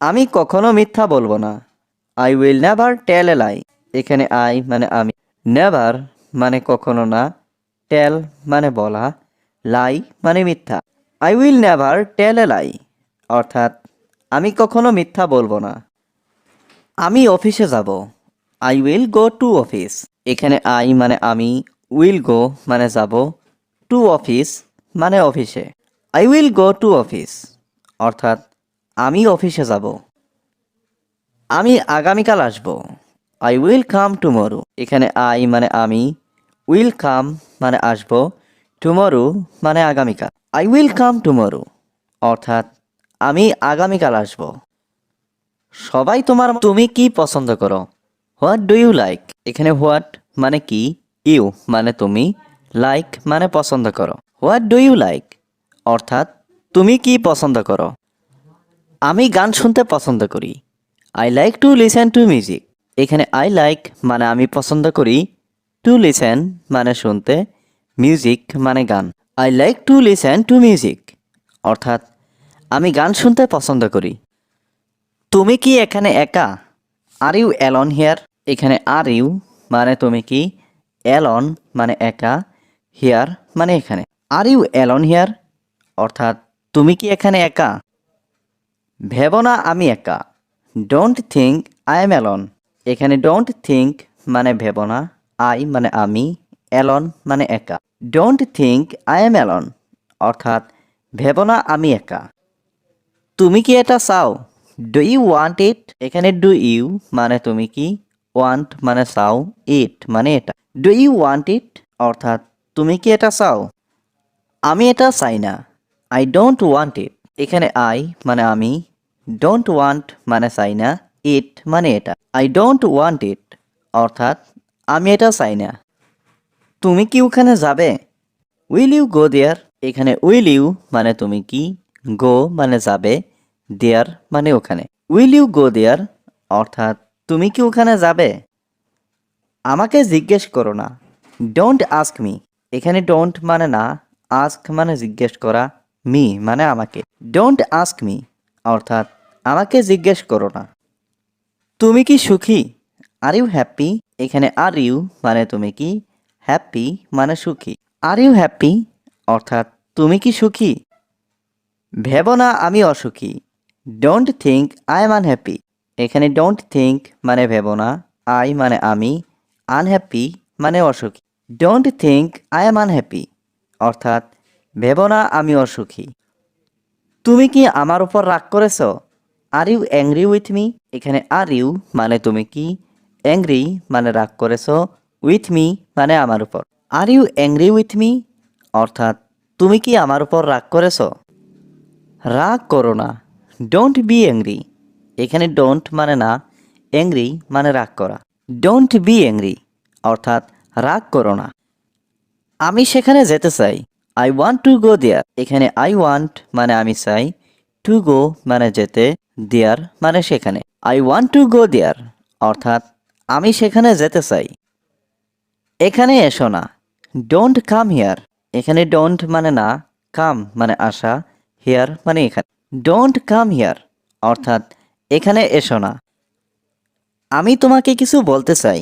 আমি কখনো মিথ্যা বলবো না, আই উইল নেভার টেল এ লাই। এখানে আই মানে আমি, নেভার মানে কখনো না, টেল মানে বলা, লাই মানে মিথ্যা। আই উইল নেভার টেল এ লাই অর্থাৎ আমি কখনো মিথ্যা বলবো না। আমি অফিসে যাব, I will go to office. এখানে আই মানে আমি, উইল গো মানে যাব, টু অফিস মানে অফিসে। I will go to office অর্থাৎ আমি অফিসে যাব। আমি আগামীকাল আসব, আই উইল কাম টুমরো। এখানে আই মানে আমি, উইল কাম মানে আসব, টুমরো মানে আগামীকাল। আই উইল কাম টুমরো অর্থাৎ আমি আগামীকাল আসব। সবাই তুমি কি পছন্দ করো? What do you like? এখানে হোয়াট মানে কি, ইউ মানে তুমি, লাইক মানে পছন্দ করো। হোয়াট ডু ইউ লাইক অর্থাৎ তুমি কি পছন্দ করো? আমি গান শুনতে পছন্দ করি, I like to listen to music. এখানে আই লাইক মানে আমি পছন্দ করি, টু লিসেন মানে শুনতে, মিউজিক মানে গান। I like to listen to music অর্থাৎ আমি গান শুনতে পছন্দ করি। তুমি কি এখানে একা? Are you alone here? এখানে আর ইউ মানে তুমি কি, অ্যালন মানে একা, হিয়ার মানে এখানে। আর ইউ অ্যালন হিয়ার অর্থাৎ তুমি কি এখানে একা? ভেবো না আমি একা, don't think I am alone. এখানে ডোন্ট থিঙ্ক মানে ভেবো না, আই মানে আমি, অ্যালন মানে একা। Don't think I am alone অর্থাৎ ভেবো না আমি একা। তুমি কি এটা চাও? Do you want it? এখানে ডু ইউ মানে তুমি কি, ওয়ান্ট মানে চাও, ইট মানে এটা। ডু ইউ ওয়ান্ট ইট অর্থাৎ তুমি কি এটা চাও? আমি এটা চাই না, আই ডোন্ট ওয়ান্ট ইট। এখানে আই মানে আমি, ডোন্ট ওয়ান্ট মানে চাই না, ইট মানে এটা। আই ডোন্ট ওয়ান্ট ইট অর্থাৎ আমি এটা চাই না। তুমি কি ওখানে যাবে? Will you go there? এখানে উইল ইউ মানে তুমি কি, গো মানে যাবে, দেয়ার মানে ওখানে। উইল ইউ গো দেয়ার অর্থাৎ তুমি কি ওখানে যাবে? আমাকে জিজ্ঞেস করো না, ডোন্ট আস্ক মি। এখানে ডোন্ট মানে না, আস্ক মানে জিজ্ঞেস করা, মি মানে আমাকে। ডোন্ট আস্ক মি অর্থাৎ আমাকে জিজ্ঞেস করো না। তুমি কি সুখী? Are you happy? এখানে আর ইউ মানে তুমি কি, হ্যাপি মানে সুখী। আর ইউ হ্যাপি অর্থাৎ তুমি কি সুখী? ভেবো না আমি অসুখী, don't think I M unhappy. এখানে ডোন্ট থিঙ্ক মানে ভেবো না, আই মানে আমি, আনহ্যাপি মানে অসুখী। Don't think I M unhappy, অর্থাৎ ভেবো না আমি অসুখী। তুমি কি আমার উপর রাগ করেছো? Are you angry with me? এখানে আর ইউ মানে তুমি কি, অ্যাংরি মানে রাগ করেছো, উইথ মি মানে আমার উপর। Are you angry with me, অর্থাৎ তুমি কি আমার উপর রাগ করেছো? রাগ করো না, ডোন্ট বি অ্যাংরি। এখানে ডোন্ট মানে না, অ্যাংরি মানে রাগ করা। ডোন্ট বি অ্যাংরি, অর্থাৎ রাগ করো না। আমি সেখানে যেতে চাই, I want to go there. এখানে আই ওয়ান্ট মানে আমি চাই, টু গো মানে যেতে, দেয়ার মানে সেখানে। I want to go there, অর্থাৎ আমি সেখানে যেতে চাই। এখানে এসো না, ডোন্ট কাম হিয়ার। এখানে ডোন্ট মানে না, কাম মানে আসা, হিয়ার মানে এখানে। ডোন্ট কাম হিয়ার, অর্থাৎ এখানে এসো না। আমি তোমাকে কিছু বলতে চাই,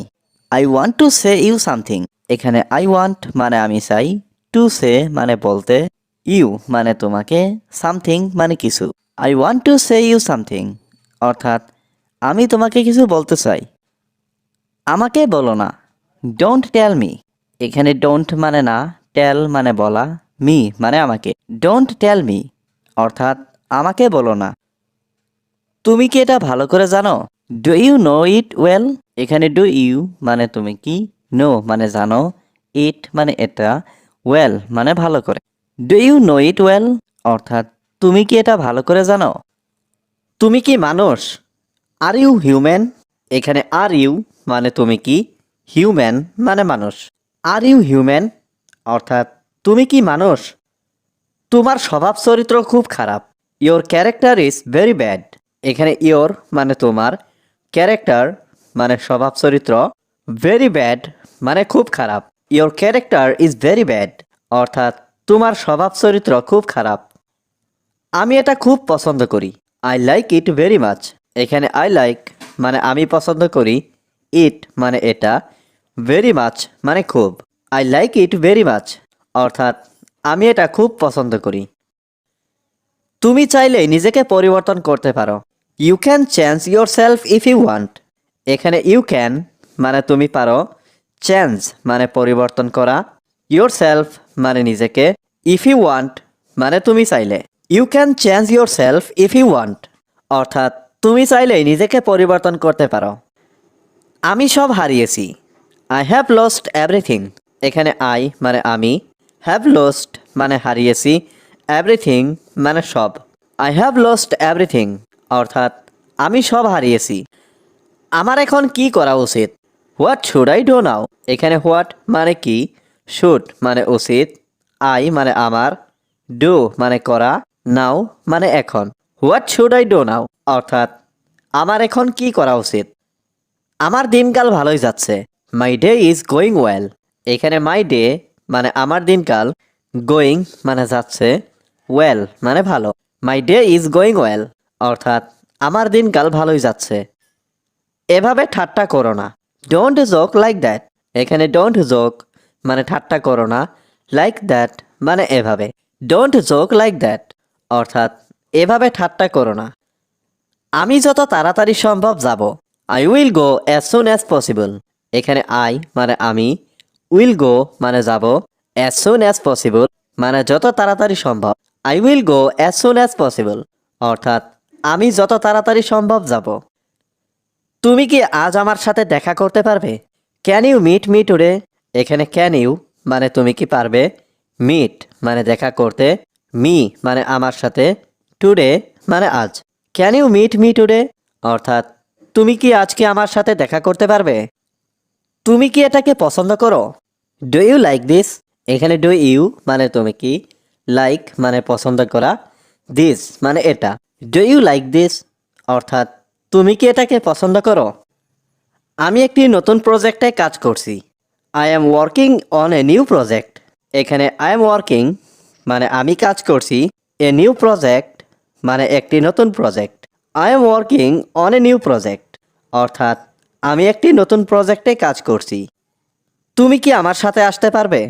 I want to say you something. এখানে আই ওয়ান্ট মানে আমি চাই, টু সে মানে বলতে, ইউ মানে তোমাকে, সামথিং মানে কিছু। I want to say you something, অর্থাৎ আমি তোমাকে কিছু বলতে চাই। আমাকে বলো না, ডোন্ট টেল মি। এখানে ডোন্ট মানে না, টেল মানে বলা, মি মানে আমাকে। ডোন্ট টেল মি, অর্থাৎ আমাকে বলো না। তুমি কি এটা ভালো করে জানো? Do you know it well. এখানে ডু ইউ মানে তুমি কি, নো মানে জানো, ইট মানে এটা, ওয়েল মানে ভালো করে। Do you know it well, অর্থাৎ তুমি কি এটা ভালো করে জানো? তুমি কি মানুষ? Are you human. এখানে আর ইউ মানে তুমি কি, হিউম্যান মানে মানুষ। আর ইউ হিউম্যান, অর্থাৎ তুমি কি মানুষ? তোমার স্বভাব চরিত্র খুব খারাপ, your character is very bad. এখানে ইয়োর মানে তোমার, ক্যারেক্টার মানে স্বভাব চরিত্র, ভেরি ব্যাড মানে খুব খারাপ। Your character is very bad, অর্থাৎ তোমার স্বভাব চরিত্র খুব খারাপ। আমি এটা খুব পছন্দ করি, I like it very much. এখানে আই লাইক মানে আমি পছন্দ করি, ইট মানে এটা, ভেরি মাচ মানে খুব। I like it very much, অর্থাৎ আমি এটা খুব পছন্দ করি। তুমি চাইলেই নিজেকে পরিবর্তন করতে পারো, you can change yourself if you want. এখানে ইউ ক্যান মানে তুমি পারো, চেঞ্জ মানে পরিবর্তন করা, ইয়োর সেলফ মানে নিজেকে, ইফ ইউ ওয়ান্ট মানে তুমি চাইলে। You can change yourself if you want, অর্থাৎ তুমি চাইলেই নিজেকে পরিবর্তন করতে পারো। আমি সব হারিয়েছি, আই হ্যাভ লস্ট এভরিথিং। এখানে আই মানে আমি, হ্যাভ লস্ট মানে হারিয়েছি, এভরিথিং মানে সব। আই হ্যাভ লস্ট এভরিথিং, অর্থাৎ আমি সব হারিয়েছি। আমার এখন কি করা উচিত? What should I do now. এখানে হোয়াট মানে কি, শুড মানে উচিত, আই মানে আমার, ডু মানে করা, নাও মানে এখন। What should I do now, অর্থাৎ আমার এখন কি করা উচিত? আমার দিনকাল ভালোই যাচ্ছে, মাই ডে ইজ গোয়িং ওয়েল। এখানে মাই ডে মানে আমার দিনকাল, গোয়িং মানে যাচ্ছে, ওয়েল মানে ভালো। মাই ডে ইজ গোয়িং ওয়েল, অর্থাৎ আমার দিনকাল ভালোই যাচ্ছে। এভাবে ঠাট্টা করো না, ডোন্ট জোক লাইক দ্যাট। এখানে ডোন্ট জোক মানে ঠাট্টা করো না, লাইক দ্যাট মানে এভাবে। ডোন্ট জোক লাইক দ্যাট, অর্থাৎ এভাবে ঠাট্টা করো না। আমি যত তাড়াতাড়ি সম্ভব যাব, I will go as soon as possible. এখানে আই মানে আমি, উইল গো মানে যাব, অ্যাজ সুন অ্যাজ পসিবল মানে যত তাড়াতাড়ি সম্ভব। I will go as soon as possible, অর্থাৎ আমি যত তাড়াতাড়ি সম্ভব যাব। তুমি কি আজ আমার সাথে দেখা করতে পারবে? Can you meet me today. এখানে ক্যান ইউ মানে তুমি কি পারবে, মিট মানে দেখা করতে, মি মানে আমার সাথে, টুডে মানে আজ। Can you meet me today, অর্থাৎ তুমি কি আজকে আমার সাথে দেখা করতে পারবে? তুমি কি এটাকে পছন্দ করো? Do you like this. এখানে ডু ইউ মানে তুমি কি, লাইক মানে পছন্দ করা, দিস মানে এটা। ডু ইউ লাইক দিস, অর্থাৎ তুমি কি এটাকে পছন্দ করো? আমি একটি নতুন প্রজেক্টে কাজ করছি, I am working on a new project. এখানে আই এম ওয়ার্কিং মানে আমি কাজ করছি, এ নিউ প্রজেক্ট মানে একটি নতুন project. I am working on a new project, অর্থাৎ আমি একটি নতুন প্রজেক্টে কাজ করছি। তুমি কি আমার সাথে আসতে পারবে?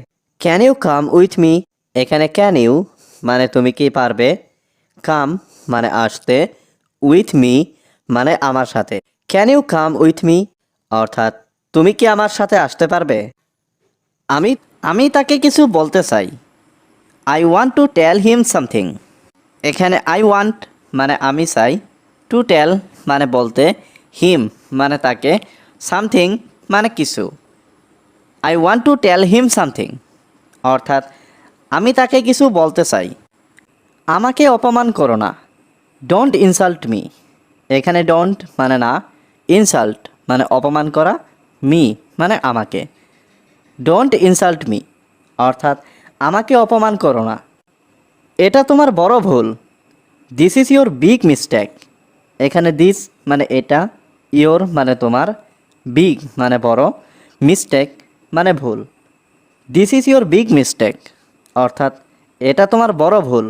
Can you come with me. এখানে ক্যান ইউ মানে তুমি কি পারবে, কাম মানে আসতে, উইথ মি মানে আমার সাথে। Can you come with me, অর্থাৎ তুমি কি আমার সাথে আসতে পারবে? আমি আমি তাকে কিছু বলতে চাই। I want to tell him something. এখানে আই ওয়ান্ট মানে আমি চাই, টু টেল মানে বলতে, হিম মানে তাকে, সামথিং মানে কিছু। I want to tell him something অর্থাৎ আমি তাকে কিছু বলতে চাই। আমাকে অপমান করো না, ডোন্ট ইনসাল্ট মি। এখানে ডোন্ট মানে না, ইনসাল্ট মানে অপমান করা, মি মানে আমাকে। ডোন্ট ইনসাল্ট মি অর্থাৎ আমাকে অপমান করো না। এটা তোমার বড় ভুল, this is your big mistake. এখানে দিস মানে এটা, ইয়োর মানে তোমার, বিগ মানে বড়, মিস্টেক মানে ভুল। This is your big mistake অর্থাৎ এটা তোমার বড় ভুল।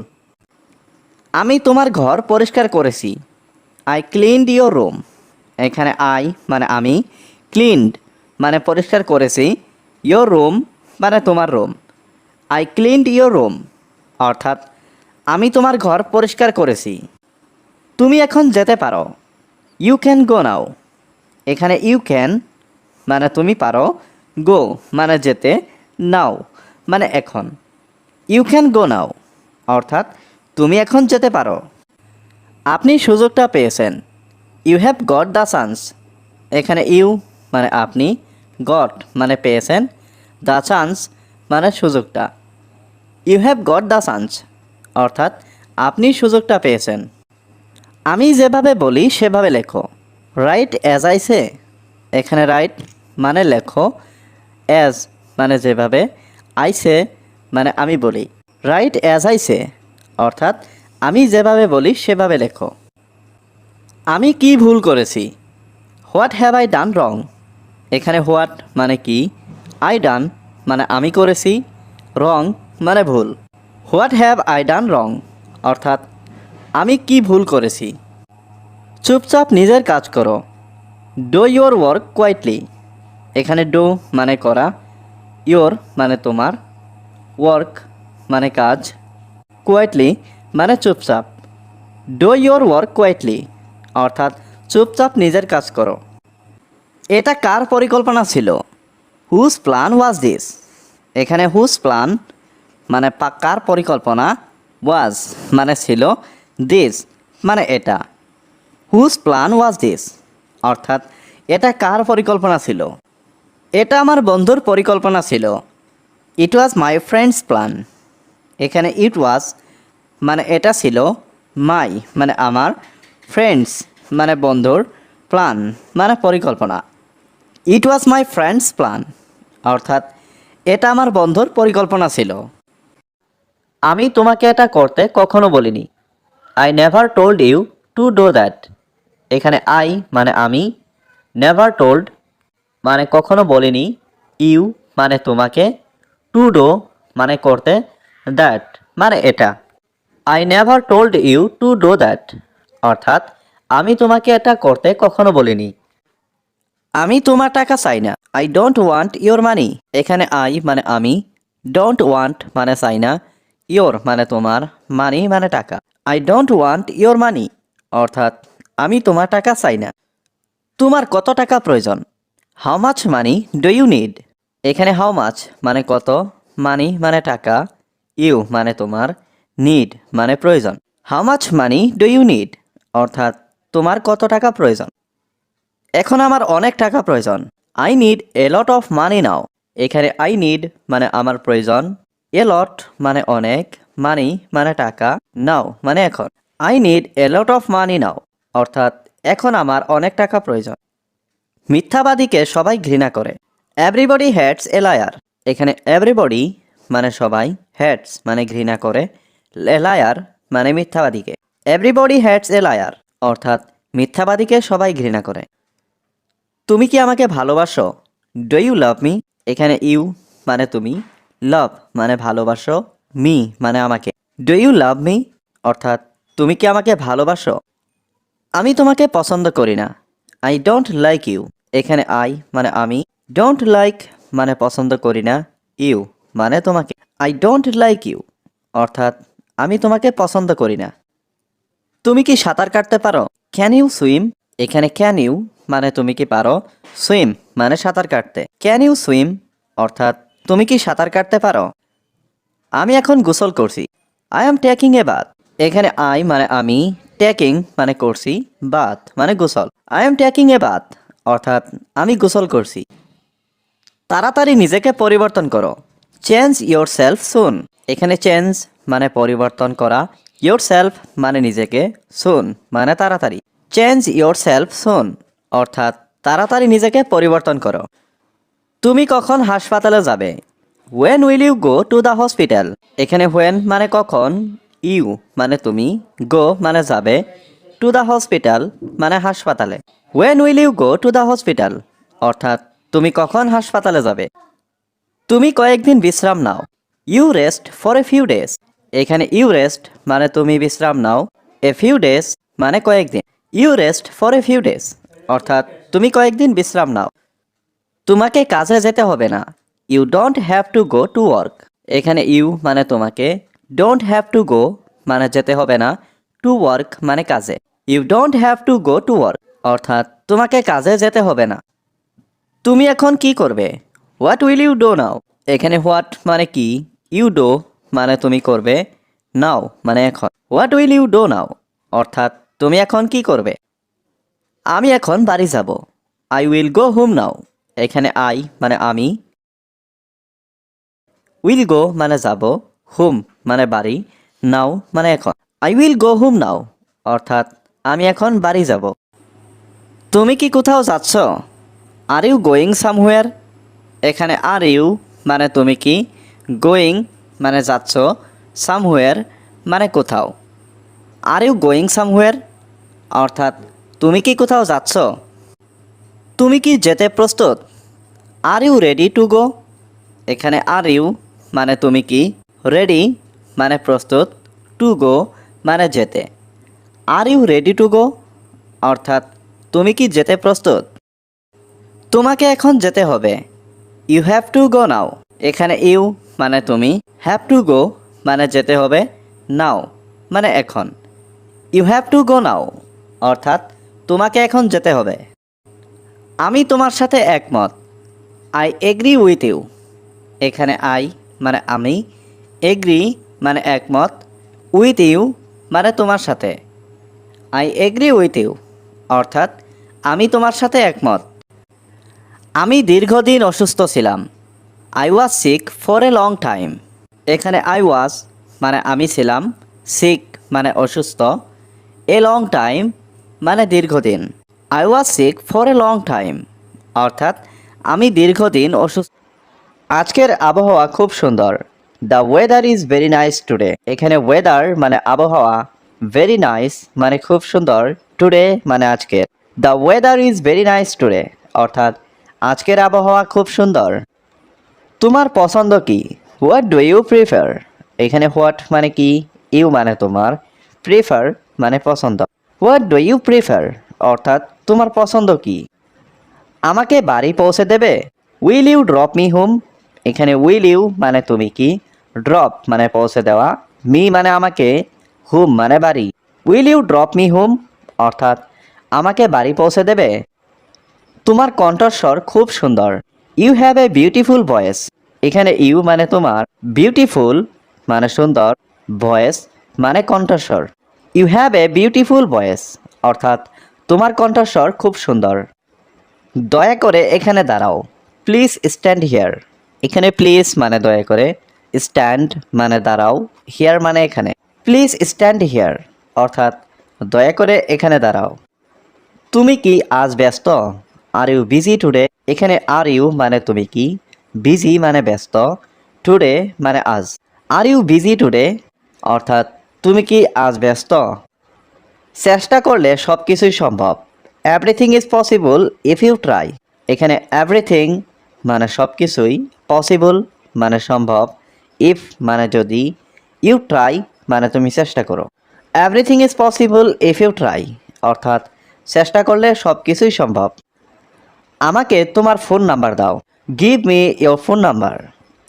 আমি তোমার ঘর পরিষ্কার করেছি, আই ক্লিনড ইয়োর রুম। এখানে আই মানে আমি, ক্লিনড মানে পরিষ্কার করেছি, ইয়োর রুম মানে তোমার room. I cleaned your room অর্থাৎ আমি তোমার ঘর পরিষ্কার করেছি। তুমি এখন যেতে পারো, ইউ ক্যান গো নাও। এখানে ইউ ক্যান মানে তুমি পারো, গো মানে যেতে, নাও মানে এখন। ইউ ক্যান গো নাও অর্থাৎ তুমি এখন যেতে পারো। আপনি সুযোগটা পেয়েছেন, you have got the chance. এখানে ইউ মানে আপনি, গট মানে পেয়েছেন, দ্য চান্স মানে সুযোগটা। You have got the chance অর্থাৎ আপনি সুযোগটা পেয়েছেন। আমি যেভাবে বলি সেভাবে লেখো, রাইট অ্যাজ আই সে। এখানে রাইট মানে লেখো, অ্যাজ মানে যেভাবে, আই সে মানে আমি বলি। রাইট অ্যাজ আই সে অর্থাৎ আমি যেভাবে বলি সেভাবে লেখো। আমি কি ভুল করেছি, হোয়াট হ্যাভ আই ডান রং। এখানে হোয়াট মানে কি, আই ডান মানে আমি করেছি, রং মানে ভুল। হোয়াট হ্যাভ আই ডান রং অর্থাৎ আমি কি ভুল করেছি। চুপচাপ নিজের কাজ করো, ডু ইয়োর ওয়ার্ক কোয়াইটলি। এখানে ডু মানে করা, ইয়োর মানে তোমার, ওয়ার্ক মানে কাজ, কোয়াইটলি মানে চুপচাপ। ডু ইয়োর ওয়ার্ক কোয়াইটলি অর্থাৎ চুপচাপ নিজের কাজ করো। এটা কার পরিকল্পনা ছিল, হুজ প্ল্যান ওয়াজ দিস। এখানে হুজ প্ল্যান মানে কার পরিকল্পনা, ওয়াজ মানে ছিল, দিস মানে এটা। হুজ প্ল্যান ওয়াজ দিস অর্থাৎ এটা কার পরিকল্পনা ছিল। এটা আমার বন্ধুর পরিকল্পনা ছিল, ইট ওয়াজ মাই ফ্রেন্ডস প্ল্যান। এখানে ইট ওয়াজ মানে এটা ছিল, মাই মানে আমার, ফ্রেন্ডস মানে বন্ধুর, প্ল্যান মানে পরিকল্পনা। ইট ওয়াজ মাই ফ্রেন্ডস প্ল্যান অর্থাৎ এটা আমার বন্ধুর পরিকল্পনা ছিল। আমি তোমাকে এটা করতে কখনো বলিনি, I never told you to do that. এখানে আই মানে আমি, নেভার টোল্ড মানে কখনো বলিনি, ইউ মানে তোমাকে, টু ডো মানে করতে, দ্যাট মানে এটা। I never told you to do that অর্থাৎ আমি তোমাকে এটা করতে কখনো বলিনি। আমি তোমার টাকা চাই না, আই ডোন্ট ওয়ান্ট ইয়োর মানি। এখানে আই মানে আমি, ডোন্ট ওয়ান্ট মানে চাই না, ইয়োর মানে তোমার, মানি মানে টাকা। আই ডোন্ট ওয়ান্ট ইয়োর মানি অর্থাৎ আমি তোমার টাকা চাই না। তোমার কত টাকা প্রয়োজন, how much money do you need. এখানে হাউ মাচ মানে কত, মানি মানে টাকা, ইউ মানে তোমার, নিড মানে প্রয়োজন। How much money do you need অর্থাৎ তোমার কত টাকা প্রয়োজন। এখন আমার অনেক টাকা প্রয়োজন, I need a lot of money now. এখানে আই নিড মানে আমার প্রয়োজন, এ লট মানে অনেক, মানি মানে টাকা, নাও মানে এখন। I need a lot of money now অর্থাৎ এখন আমার অনেক টাকা প্রয়োজন। মিথ্যাবাদীকে সবাই ঘৃণা করে, এভরিবডি হ্যাটস এ লায়ার। এখানে এভরিবডি মানে সবাই, হ্যাটস মানে ঘৃণা করে, এ লায়ার মানে মিথ্যাবাদীকে। এভরিবডি হ্যাটস এ লায়ার অর্থাৎ মিথ্যাবাদীকে সবাই ঘৃণা করে। তুমি কি আমাকে ভালোবাসো, ডু ইউ লাভ মি। এখানে ইউ মানে তুমি, লাভ মানে ভালোবাসো, মি মানে আমাকে। ডু ইউ লাভ মি অর্থাৎ তুমি কি আমাকে ভালোবাসো। আমি তোমাকে পছন্দ করি না, আই ডোন্ট লাইক ইউ। এখানে আই মানে আমি, ডোন্ট লাইক মানে পছন্দ করি না, ইউ মানে তোমাকে। আই ডোন্ট লাইক ইউ অর্থাৎ আমি তোমাকে পছন্দ করি না। তুমি কি সাঁতার কাটতে পারো, ক্যান ইউ সুইম। এখানে ক্যান ইউ মানে তুমি কি পারো, সুইম মানে সাঁতার কাটতে। ক্যান ইউ সুইম অর্থাৎ তুমি কি সাঁতার কাটতে পারো? আমি এখন গোসল করছি। I am taking a bath. এখানে আই মানে আমি, টেকিং মানে করছি, বাথ মানে গোসল। I am taking a bath অর্থাৎ আমি গোসল করছি। তাড়াতাড়ি নিজেকে পরিবর্তন করো। Change yourself soon. এখানে চেঞ্জ মানে পরিবর্তন করা, ইয়োর সেলফ মানে নিজেকে, সুন মানে তাড়াতাড়ি। চেঞ্জ ইয়োর সেলফ সুন অর্থাৎ তাড়াতাড়ি নিজেকে পরিবর্তন করো। তুমি কখন হাসপাতালে যাবে? When will you go to the hospital. এখানে হোয়েন মানে কখন, ইউ মানে তুমি, গো মানে যাবে, টু দ্য হসপিটাল মানে হাসপাতালে। When will you go to the hospital অর্থাৎ তুমি কখন হাসপাতালে যাবে। তুমি কয়েকদিন বিশ্রাম নাও। You rest for a few days. এখানে ইউ রেস্ট মানে তুমি বিশ্রাম নাও, এ ফিউ ডেজ মানে কয়েকদিন। You rest for a few days অর্থাৎ তুমি কয়েকদিন বিশ্রাম নাও। তোমাকে কাজে যেতে হবে না। You don't have to go to work. এখানে ইউ মানে তোমাকে, ডোন্ট হ্যাভ টু গো মানে যেতে হবে না, টু ওয়ার্ক মানে কাজে। You don't have to go to work অর্থাৎ তোমাকে কাজে যেতে হবে না। তুমি এখন কি করবে? What will you do now. এখানে হোয়াট মানে কি, ইউ ডো মানে তুমি করবে, নাও মানে এখন। What will you do now অর্থাৎ তুমি এখন কি করবে। আমি এখন বাড়ি যাব। I will go home now. এখানে আই মানে আমি, উইল গো মানে যাব, হোম মানে বাড়ি, নাও মানে এখন। আই উইল গো হোম নাও অর্থাৎ আমি এখন বাড়ি যাব। তুমি কি কোথাও যাচ্ছ? Are you going সামহুয়ার। এখানে আর ইউ মানে তুমি কি, গোয়িং মানে যাচ্ছ, সামহুয়ার মানে কোথাও। আর ইউ গোয়িং সামহুয়ার অর্থাৎ তুমি কি কোথাও যাচ্ছ। তুমি কি যেতে প্রস্তুত? Are you ready to go. এখানে আর ইউ মানে তুমি কি, রেডি মানে প্রস্তুত, টু গো মানে যেতে। Are you ready to go অর্থাৎ তুমি কি যেতে প্রস্তুত। তোমাকে এখন যেতে হবে। You have to go now. এখানে ইউ মানে তুমি, হ্যাভ টু গো মানে যেতে হবে, নাও মানে এখন। You have to go now অর্থাৎ তোমাকে এখন যেতে হবে। আমি তোমার সাথে একমত। I agree with you. এখানে আই মানে আমি, এগ্রি মানে একমত, উইথ ইউ মানে তোমার সাথে। আই এগ্রি উইথ ইউ অর্থাৎ আমি তোমার সাথে একমত। আমি দীর্ঘদিন অসুস্থ ছিলাম। I was sick for a long time. এখানে আই ওয়াজ মানে আমি ছিলাম, সিক মানে অসুস্থ, এ লং টাইম মানে দীর্ঘদিন। I was sick for a long time অর্থাৎ আমি দীর্ঘদিন অসুস্থ। আজকের আবহাওয়া খুব সুন্দর। The weather is very nice today. এখানে ওয়েদার মানে আবহাওয়া, ভেরি নাইস মানে খুব সুন্দর, টুডে মানে আজকের। The weather is very nice today অর্থাৎ আজকের আবহাওয়া খুব সুন্দর। তোমার পছন্দ কি? What do you prefer. এখানে হোয়াট মানে কি, ইউ মানে তোমার, প্রিফার মানে পছন্দ। হোয়াট ডু ইউ প্রিফার অর্থাৎ তোমার পছন্দ কি। আমাকে বাড়ি পৌঁছে দেবে? Will you drop me home. এখানে উইল ইউ মানে তুমি কি, ড্রপ মানে পৌঁছে দেওয়া, মি মানে আমাকে, হোম মানে বাড়ি। Will you drop me home অর্থাৎ আমাকে বাড়ি পৌঁছে দেবে। তোমার কণ্ঠস্বর খুব সুন্দর। You have a beautiful voice. এখানে ইউ মানে তোমার, বিউটিফুল মানে সুন্দর, ভয়েস মানে কণ্ঠস্বর। You have a beautiful voice অর্থাৎ তোমার কণ্ঠস্বর খুব সুন্দর। দয়া করে এখানে দাঁড়াও। Please stand here. এখানে প্লিজ মানে দয়া করে, স্ট্যান্ড মানে দাঁড়াও, হিয়ার মানে এখানে। প্লিজ স্ট্যান্ড হিয়ার অর্থাৎ দয়া করে এখানে দাঁড়াও। তুমি কি আজ ব্যস্ত? Are you busy today. এখানে আর ইউ মানে তুমি কি, বিজি মানে ব্যস্ত, টুডে মানে আজ। আর ইউ বিজি টুডে অর্থাৎ তুমি কি আজ ব্যস্ত। চেষ্টা করলে সব কিছুই সম্ভব। Everything is possible if you try. এখানে এভরিথিং মানে সব কিছুই, পসিবল মানে সম্ভব, ইফ মানে যদি, ইউ ট্রাই মানে তুমি চেষ্টা করো। Everything is possible if you try অর্থাৎ চেষ্টা করলে সব কিছুই সম্ভব। আমাকে তোমার ফোন নাম্বার দাও। Give me your phone number.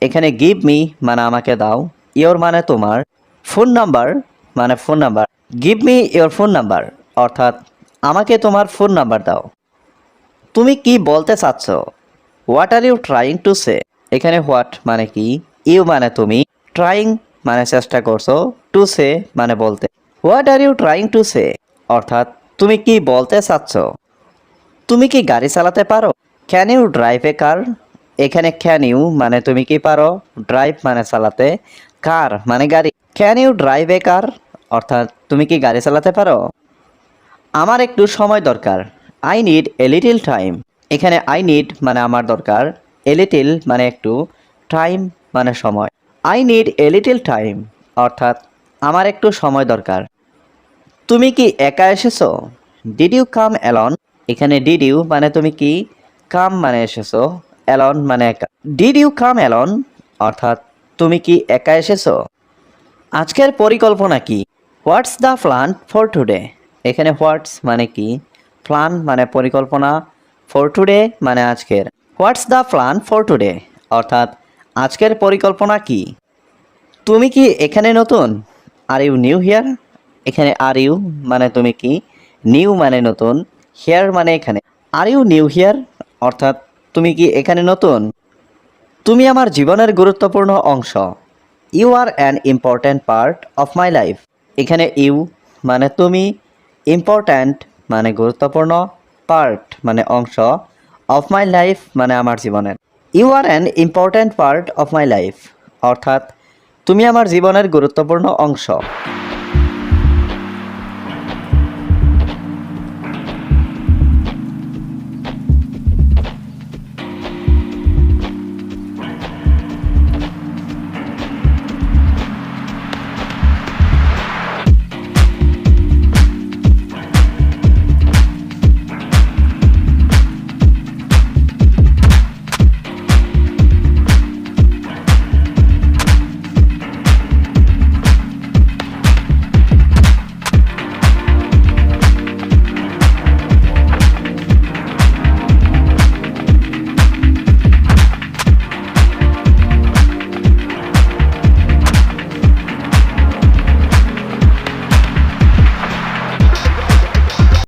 এখানে গিভ মি মানে আমাকে দাও, ইয়োর মানে তোমার, ফোন নাম্বার মানে phone number. Give me your phone number অর্থাৎ আমাকে তোমার ফোন নাম্বার দাও। তুমি কি বলতে চাচ্ছ? What are you trying to say. এখানে হোয়াট মানে কি, ইউ মানে তুমি, ট্রাইং মানে চেষ্টা করছো, টু সে মানে বলতে। What are you trying to say অর্থাৎ তুমি কি বলতে চাচ্ছ। তুমি কি গাড়ি চালাতে পারো? ক্যান ইউ ড্রাইভ এ কার? এখানে ক্যান ইউ মানে তুমি কি পারো, ড্রাইভ মানে চালাতে, কার মানে গাড়ি। ক্যান ইউ ড্রাইভ এ কার অর্থাৎ তুমি কি গাড়ি চালাতে পারো। আমার একটু সময় দরকার, I need a little time. এখানে আই নিড মানে আমার দরকার, এ লিটিল মানে একটু, টাইম মানে সময়। I need a little time অর্থাৎ আমার একটু সময় দরকার। তুমি কি একা এসেছো? Did you come alone? এখানে ডিড ইউ মানে তুমি কি, কাম মানে এসেছো, অ্যালন মানে একা। ডিড ইউ কাম অ্যালন অর্থাৎ তুমি কি একা এসেছো। আজকের পরিকল্পনা কি? হোয়াটস দ্য প্ল্যান ফর টুডে? এখানে হোয়াটস মানে কি, প্ল্যান মানে পরিকল্পনা, ফর টুডে মানে আজকের। What's the plan for today অর্থাৎ আজকের পরিকল্পনা কি। তুমি কি এখানে নতুন? Are you new here? এখানে আর ইউ মানে তুমি কি, নিউ মানে নতুন, হিয়ার মানে এখানে। আর ইউ নিউ হিয়ার অর্থাৎ তুমি কি এখানে নতুন। তুমি আমার জীবনের গুরুত্বপূর্ণ অংশ, you are an important part of my life. এখানে ইউ মানে তুমি, ইম্পর্ট্যান্ট মানে গুরুত্বপূর্ণ, পার্ট মানে অংশ, অফ মাই লাইফ মানে আমার জীবনের। You are an important part of my life অর্থাৎ তুমি আমার জীবনের গুরুত্বপূর্ণ অংশ।